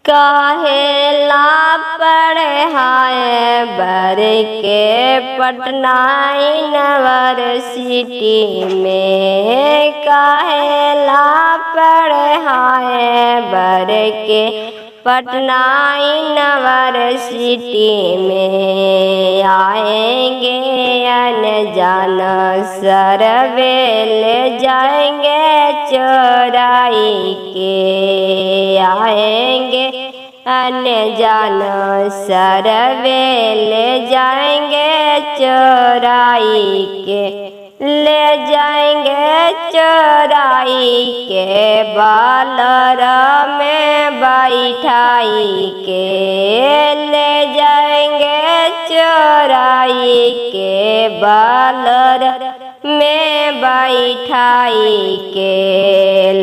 काहेला पढ़ाए बर के पटना यूनिवर्सिटी में, काहेला पढ़ाए बर के पटना यूनिवर्सिटी में। आएंगे अनजान सरवे ले जाएंगे चोराई के, आएंगे अनजान सरवे ले जाएंगे चोराई के, ले जाएंगे चोराई के, बालर में बैठाई के, ले जाएंगे चोराई के, बालर में बैठाई के।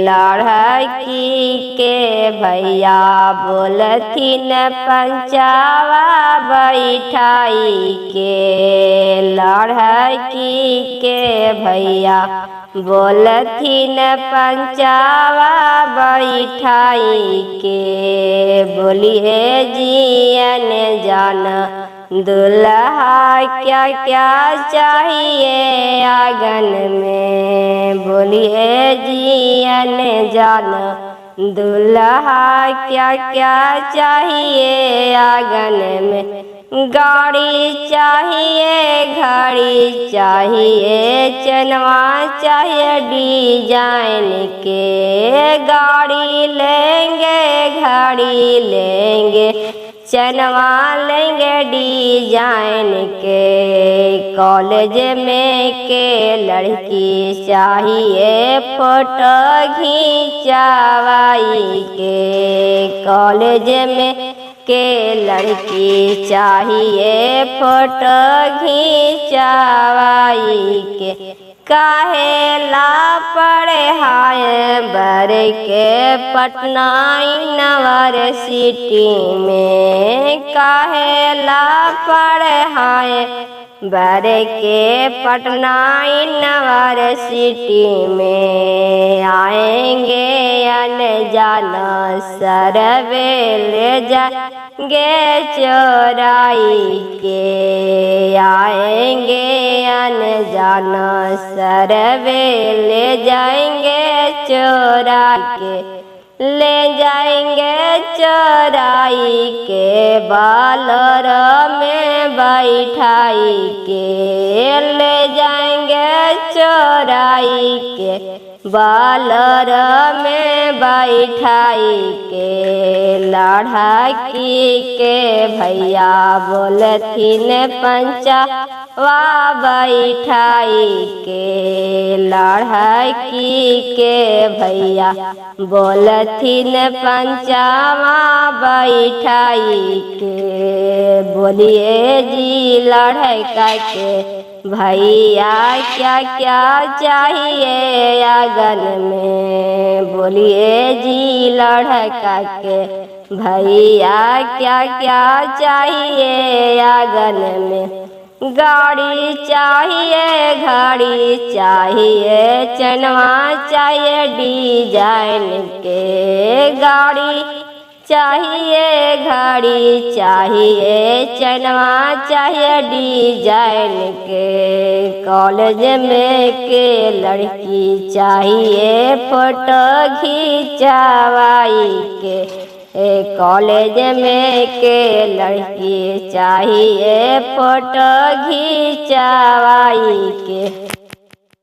लड़की के भैया बोलथिन पंचावा बैठाई के, लड़की के भैया बोलथिन पंचावा बैठाई के। बोलिए जियन जान दुल्हा क्या क्या चाहिए आंगन में, बोलिए जियन जान दुल्हा क्या क्या चाहिए आंगन में। गाड़ी चाहिए, घड़ी चाहिए, चनवा चाहिए डिजाइन के, गाड़ी लेंगे घड़ी लेंगे चनवा लेंगे डिजाइन के। कॉलेज में के लड़की चाहिए फोटो खिंचवाई के, कॉलेज में के लड़की चाहिए फोटो खिंचवाई के। काहेला पढ़ाए बर के पटना यूनिवर्सिटी में, काहेला पढ़ाए बर के पटना यूनिवर्सिटी में। आएंगे अनजान सरवे ले जाएंगे चोराई के, आएंगे अनजान सरवे ले जाएंगे चोराई के, ले जाएंगे चोराई के, बालर में बैठाई के, ले जाएंगे चोराई के, बालर में बैठाई के। लड़की के भैया बोलथिन पंचावा बैठाई के, लड़की के भैया बोलथिन पंचावा बैठाई के। बोलिए जी लड़का के भैया क्या क्या चाहिए आंगन में, बोलिए जी लड़का के भैया क्या क्या चाहिए आंगन में। गाड़ी चाहिए, घड़ी चाहिए, चनवा चाहिए डिजाइन के, गाड़ी चाहिए, घड़ी चाहिए, चनवा चाहिए डिजाइन के। कॉलेज में के लड़की चाहिए फोटो खिंचवाई के, कॉलेज में के लड़की चाहिए फोटो खिंचवाई के।